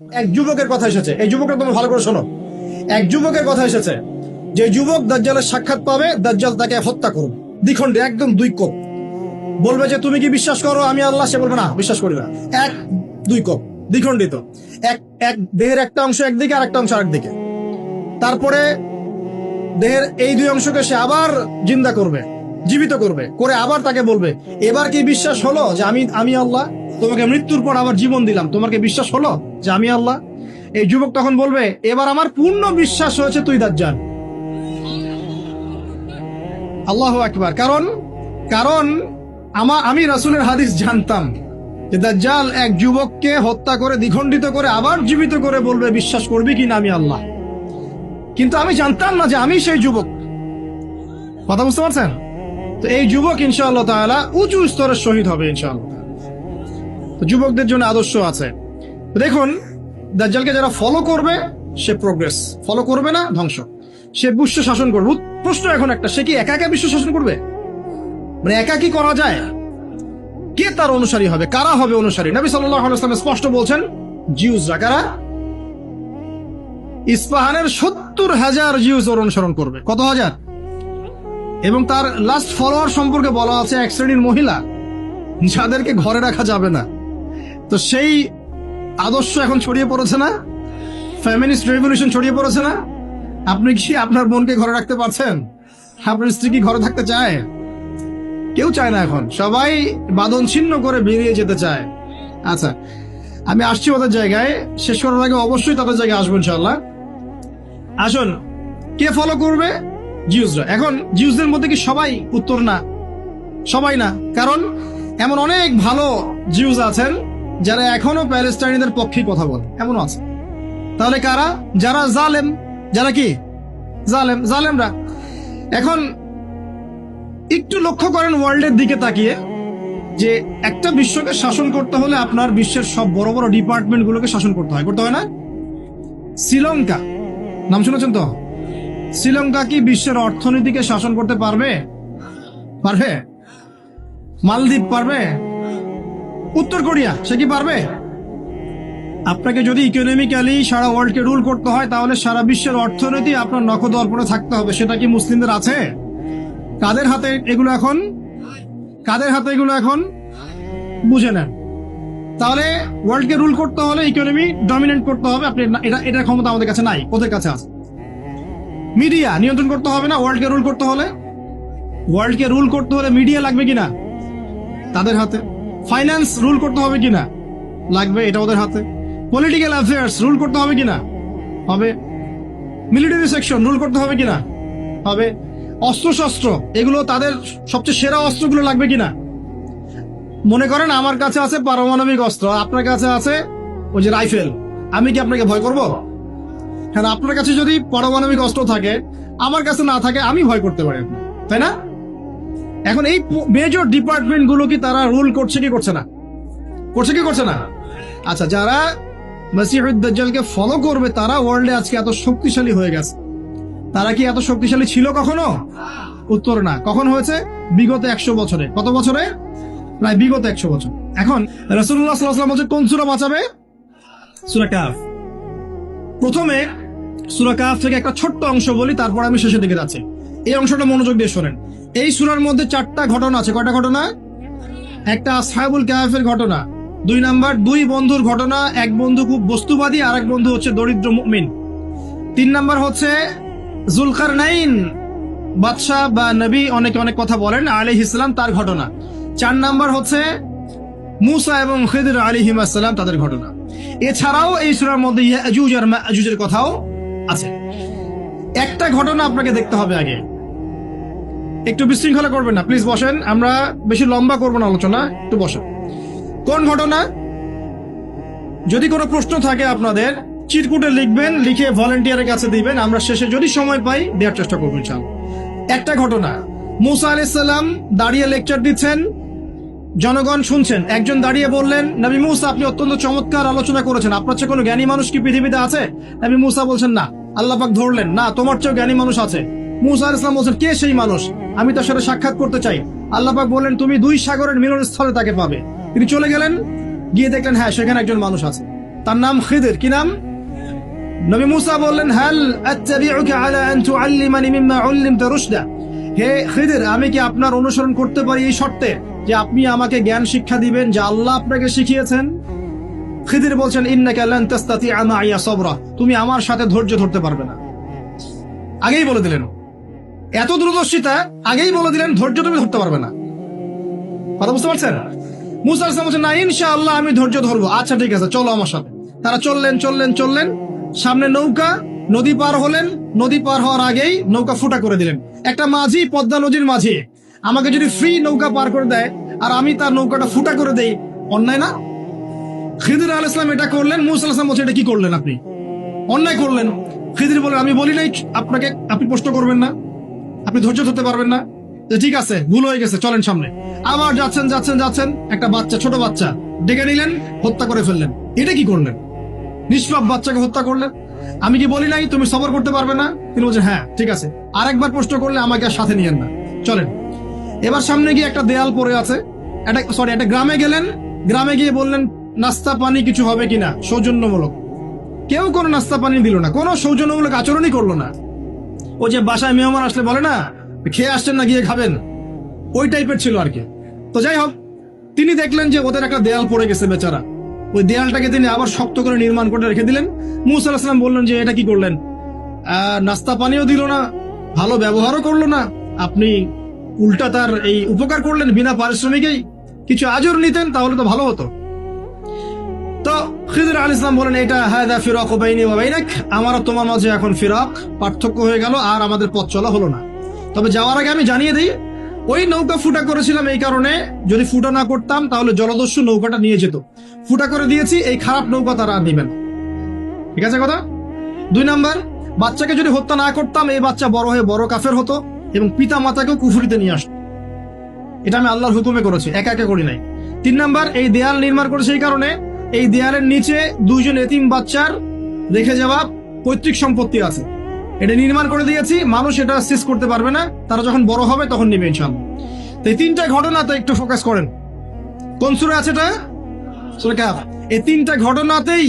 এক যুবকের কথা এসেছে, এই যুবকটা তুমি ভালো করে শোনো। এক যুবকের কথা এসেছে, যে যুবক দাজ্জালের সাক্ষাৎ পাবে, দাজ্জাল তাকে হত্যা করবে দ্বিখণ্ডে, একদম দুই কোপ। বলবে যে তুমি কি বিশ্বাস করো আমি আল্লাহ? সে বলবে না, বিশ্বাস করি না। এক দুই কোপ, দ্বিখণ্ডিত। এক দেহের একটা অংশ একদিকে আর একটা অংশ আরেকদিকে। তারপরে দেহের এই দুই অংশকে সে আবার জিন্দা করবে, জীবিত করবে, করে আবার তাকে বলবে এবার কি বিশ্বাস হলো যে আমি আল্লাহ? তোমাকে মৃত্যুর পর আবার জীবন দিলাম, তোমার কি বিশ্বাস হলো যে আমি আল্লাহ? এই যুবক তখন বলবে এবার আমার পূর্ণ বিশ্বাস হয়েছে তুই দাজ্জাল। আল্লাহু আকবার। কারণ আমি রাসূলের হাদিস জানতাম যে দাজ্জাল এক যুবককে হত্যা করে দ্বিখণ্ডিত করে আবার জীবিত করে বলবে বিশ্বাস করবি কিনা আমি আল্লাহ। কিন্তু আমি জানতাম না যে আমি সেই যুবক। কথা বুঝতে পারছেন? তো এই যুবক ইনশাআল্লাহ তাআলা উঁচু স্তরের শহীদ হবে ইনশাআল্লাহ। তো যুবকদের জন্য আদর্শ আছে। দেখুন, দাজ্জালকে যারা ফলো করবে সে প্রোগ্রেস, ফলো করবে না ধ্বংস। সে বিশ্ব শাসন করবে। প্রশ্ন এখন একটা, সে কি একা একা বিশ্ব শাসন করবে? মানে একা কি করা যায়? কে তার অনুসারী হবে? কারা হবে অনুসারী? নবী সাল্লাল্লাহু আলাইহি ওয়াসাল্লাম স্পষ্ট বলছেন, জিউসরা। কারা? ইস্পাহানের 70,000 জিউস ওর অনুসরণ করবে। কত হাজার? এবং তার লাস্ট ফলোয়ার সম্পর্কে বলা আছে এক শ্রেণীর মহিলা যাদেরকে ঘরে রাখা যাবে না। তো সেই আদর্শ এখন ছড়িয়ে পড়েছে না? ফেমিনিস্ট রেভলিউশন ছড়িয়ে পড়েছে না? আপনি কি আপনার বোনকে ঘরে রাখতে পারছেন? আপনার স্ত্রী কি ঘরে থাকতে চায়? কেউ চায় না। এখন সবাই বাঁধন ছিন্ন করে বেরিয়ে যেতে চায়। আচ্ছা, আমি আসছি ওদের জায়গায়। শেষ করার আগে অবশ্যই তাদের জায়গায় আসবো ইনশাআল্লাহ। আসুন, কে ফলো করবে? জিউসরা। এখন জিউসদের মধ্যে কি সবাই? উত্তর না, সবাই না। কারণ এমন অনেক ভালো জিউস আছেন যারা এখনো প্যালেস্টাইনিদের পক্ষে কথা বলে, এমনও আছে। তাহলে কারা? যারা জালেম। যারা কি? জালেমরা। এখন একটু লক্ষ্য করেন ওয়ার্ল্ডের দিকে তাকিয়ে, যে একটা বিশ্বকে শাসন করতে হলে আপনার বিশ্বের সব বড় বড় ডিপার্টমেন্ট গুলোকে শাসন করতে হয় না? শ্রীলঙ্কা নাম শুনেছেন তো? শ্রীলঙ্কা কি বিশ্বের অর্থনীতিকে শাসন করতে পারবে? মালদ্বীপ পারবে? উত্তর কোরিয়া সে কি পারবে? আপনাকে যদি ইকোনমিক্যালি সারা ওয়ার্ল্ডকে রুল করতে হয়, তাহলে সারা বিশ্বের অর্থনীতি আপনার নখদর্পণে থাকতে হবে। সেটা কি মুসলিমদের আছে? কাদের হাতে এগুলো এখন? বুঝে নেন। তাহলে ওয়ার্ল্ডকে রুল করতে হলে ইকোনমি ডমিনেট করতে হবে। আপনি এটার ক্ষমতা আমাদের কাছে নাই, ওদের কাছে আছে। মিডিয়া নিয়ন্ত্রণ করতে হবে না ওয়ার্ল্ডকে রুল করতে হলে? মিডিয়া লাগবে কিনা? তাদের হাতে। ফাইন্যান্স রুল করতে হবে কিনা? লাগবে, এটা ওদের হাতে। পলিটিক্যাল অ্যাফেয়ার্স রুল করতে হবে কিনা? হবে। মিলিটারি সেকশন রুল করতে হবে কিনা? হবে। অস্ত্রশস্ত্র, এগুলো তাদের সবচেয়ে সেরা অস্ত্রগুলো লাগবে কিনা? মনে করেন আমার কাছে আছে পারমাণবিক অস্ত্র, আপনার কাছে আছে ওই যে রাইফেল, আমি কি আপনাকে ভয় করব? হ্যাঁ, আপনার কাছে যদি পারমাণবিক অস্ত্র থাকে, আমার কাছে না থাকে, আমি ভয় করতে পারি, তাই না? এখন এই মেজর ডিপার্টমেন্ট গুলো কি তারা রুল করছে কি করছে না? আচ্ছা, যারা মসিহুদ দাজ্জালকে ফলো করবে তারা ওয়ার্ল্ডে আজকে এত শক্তিশালী হয়ে গেছে। তারা কি এত শক্তিশালী ছিল কখনো? উত্তর না। কখন হয়েছে? বিগত 100 বছরে। কত বছরে? প্রায় বিগত 100 বছর। এখন রাসূলুল্লাহ সাল্লাল্লাহু আলাইহি ওয়াসাল্লাম বলছে কোন সূরা বাঁচাবে? সূরা কাহফ। প্রথমে সূরা কাহফ থেকে একটা ছোট্ট অংশ বলি, তারপর আমি শেষের দিকে যাচ্ছি। এই অংশটা মনোযোগ দিয়ে শোনেন। এই সূরার মধ্যে 4টা ঘটনা আছে। কয়টা ঘটনা? একটা আসহাবুল কাহফের ঘটনা, 2 নাম্বার 2 বন্ধুর ঘটনা। এক বন্ধু খুব বস্তুবাদী, আর এক বন্ধু হচ্ছে দরিদ্র মুমিন। 3 নাম্বার হচ্ছে যুলকারনাইন বাদশাহ বা নবী, অনেকে অনেক কথা বলেন, আলাইহিস সালাম, তার ঘটনা। 4 নাম্বার হচ্ছে মুসা এবং খিদর আলাইহিস সালাম, তাদের ঘটনা। এছাড়াও এই সূরার মধ্যে ইয়াজুজ আর মাজুজের কথাও আছে। একটা ঘটনা আপনাকে দেখতে হবে আগে। একটু বিশৃঙ্খলা করবেন না, প্লিজ বসেন। আমরা বেশি লম্বা করব না আলোচনা, একটু বসেন। কোন ঘটনা? যদি কোনো প্রশ্ন থাকে আপনাদের চিরকুটে লিখবেন, লিখে ভলান্টিয়ারের কাছে দিবেন। আমরা শেষে যদি সময় পাই দেওয়ার চেষ্টা করবো ইনশাআল্লাহ। একটা ঘটনা, মুসা আলাইহিস সালাম দাঁড়িয়ে লেকচার দিচ্ছেন, জনগণ শুনছেন। একজন দাঁড়িয়ে বললেন, নবী মুসা আপনি অত্যন্ত চমৎকার আলোচনা করেছেন, আপনার চেয়ে কোনো জ্ঞানী মানুষ কি পৃথিবীতে আছে? নবী মুসা বলছেন না। আল্লাহ পাক ধরলেন, না, তোমার চেয়েও জ্ঞানী মানুষ আছে। মুসা আলাইহিস সালাম বলছেন, কে সেই মানুষ? আমি তার সাথে সাক্ষাৎ করতে চাই। আল্লাহ পাক বললেন, তুমি 2 সাগরের মিলনস্থলে তাকে পাবে। তিনি চলে গেলেন, গিয়ে দেখলেন হ্যাঁ সেখানে একজন মানুষ আছে। তার নাম খিদির। কি নাম? নবী মুসা বললেন, হাল আত্তাবিউকা আলা আন তুআল্লিমানি মিম্মা উল্লিমতা রুশদা, হে খিদির, আমি কি আপনার অনুসরণ করতে পারি এই শর্তে যে আপনি আমাকে জ্ঞান শিক্ষা দিবেন যা আল্লাহ আপনাকে শিখিয়েছেন? খিদির বলছেন, ইন্নাকা লান তাসতাতিআ মাইয়া সাবরা, তুমি আমার সাথে ধৈর্য ধরতে পারবে না। আগেই বলে দিলেন, এত দূরদর্শিতা, আগেই বলে দিলেন ধৈর্য তুমি ধরতে পারবে না। কথা বুঝতে পারছেন? মুসা আলাইহিস সালাম বলছেন, না ইনশাআল্লাহ আমি ধৈর্য ধরবো। আচ্ছা ঠিক আছে, চলো আমার সাথে। তারা চললেন, সামনে নৌকা, নদী পার হলেন। নদী পার হওয়ার আগেই নৌকা ফুটা করে দিলেন। একটা মাঝি পদ্মা নদীর মাঝি আমাকে যদি ফ্রি নৌকা পার করে দেয় আর আমি তার নৌকাটা ফুটা করে দেই, অন্যায় না? খিদির আলাইহিস সালাম এটা করলেন। মুসা আলাইহিস সালাম বলছেন, এটা কি করলেন আপনি? অন্যায় করলেন। খিদির বলেন, আমি বলি নাই আপনাকে আপনি প্রশ্ন করবেন না, আপনি ধৈর্য ধরতে পারবেন না? ঠিক আছে, ভুল হয়ে গেছে, চলেন সামনে। আবার যাচ্ছেন, একটা বাচ্চা, ছোট বাচ্চা ডেকে নিলেন, হত্যা করে ফেললেন। এটা কি করলেন? নিষ্পাপ বাচ্চাকে হত্যা করলেন। আমি কি বলি নাই তুমি সবর করতে পারবে না? তিনি বলছেন, হ্যাঁ ঠিক আছে, আরেকবার প্রশ্ন করলে আমাকে আর সাথে নিয়েন না, চলেন। এবার সামনে গিয়ে একটা দেয়াল পড়ে আছে, একটা গ্রামে গেলেন। গ্রামে গিয়ে বললেন, নাস্তা পানি কিছু হবে কিনা, সৌজন্যমূলক। কেউ কোনো নাস্তা পানি দিল না, কোনো সৌজন্যমূলক আচরণই করলো না। ও যে বাসায় মেহমান আসলে বলে না, খেয়ে আসছেন না, গিয়ে খাবেন, ওই টাইপের ছিল আর কি। তো যাই হোক, তিনি দেখলেন যে ওদের একটা দেয়াল পড়ে গেছে, বেচারা। ওই দেয়ালটাকে তিনি আবার শক্ত করে নির্মাণ করে রেখে দিলেন। মুসা আলাইহিস সালাম বললেন যে এটা কি করলেন? নাস্তা পানিও দিল না, ভালো ব্যবহারও করলো না, আপনি উল্টা তার এই উপকার করলেন বিনা পারিশ্রমিকেই। কিছু আজর নিতেন তাহলে তো ভালো হতো। তো খিদির আলাইহিস সালাম বলেন, এটা হাদা ফিরাকু বাইনি ওয়া বাইনাক, আমার আর তোমার মাঝে এখন ফিরাক, পার্থক্য হয়ে গেল, আর আমাদের পথ চলা হলো না। তবে যাওয়ার আগে আমি জানিয়ে দিই, ওই নৌকা ফুটা করেছিলাম এই কারণে, যদি ফুটা না করতাম তাহলে জলদস্যু নৌকাটা নিয়ে যেত। ফুটা করে দিয়েছি, এই খারাপ নৌকা তারা আর নেবেন। ঠিক আছে কথা? 2 নাম্বার, বাচ্চাকে যদি হত্যা না করতাম, এই বাচ্চা বড় হয়ে বড় কাফের হতো এবং পিতা মাতাকেও কুফরিতে নিয়ে আসতো। এটা আমি আল্লাহর হুকুমে করেছি, একা একা করি নাই। 3 নাম্বার, এই দেয়াল নির্মাণ করেছে এই কারণে, এই দেয়ালের নিচে 2 জন এতিম বাচ্চার রেখে যাওয়া পৈতৃক সম্পত্তি আছে, এটা নির্মাণ করে দিয়েছি। মানুষ এটা সিজ করতে পারবে না, তারা যখন বড় হবে তখন নেবে ইনশাআল্লাহ। তো এই 3টা ঘটনাতে একটু ফোকাস করেন। কোন সূরা আছে এটা? সূরা কাহফ। এই 3টা ঘটনাতেই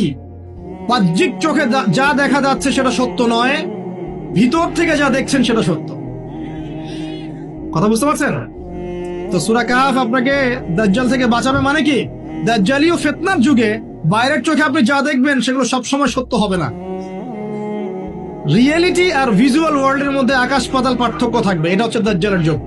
বাহ্যিক চোখে যা দেখা যাচ্ছে সেটা সত্য নয়, ভিতর থেকে যা দেখছেন সেটা সত্য। কথা বুঝতে পারছেন? তো সূরা কাহফ আপনাকে দাজ্জাল থেকে বাঁচাবে। মানে কি? দাজ্জালীয় ফিতনার যুগে বাইরের চোখে আপনি যা দেখবেন সেগুলো সবসময় সত্য হবে না। রিয়েলিটি আর ভিজুয়াল ওয়ার্ল্ডের মধ্যে আকাশ পাতাল পার্থক্য থাকবে। এটা হচ্ছে দাজ্জালের যুগ।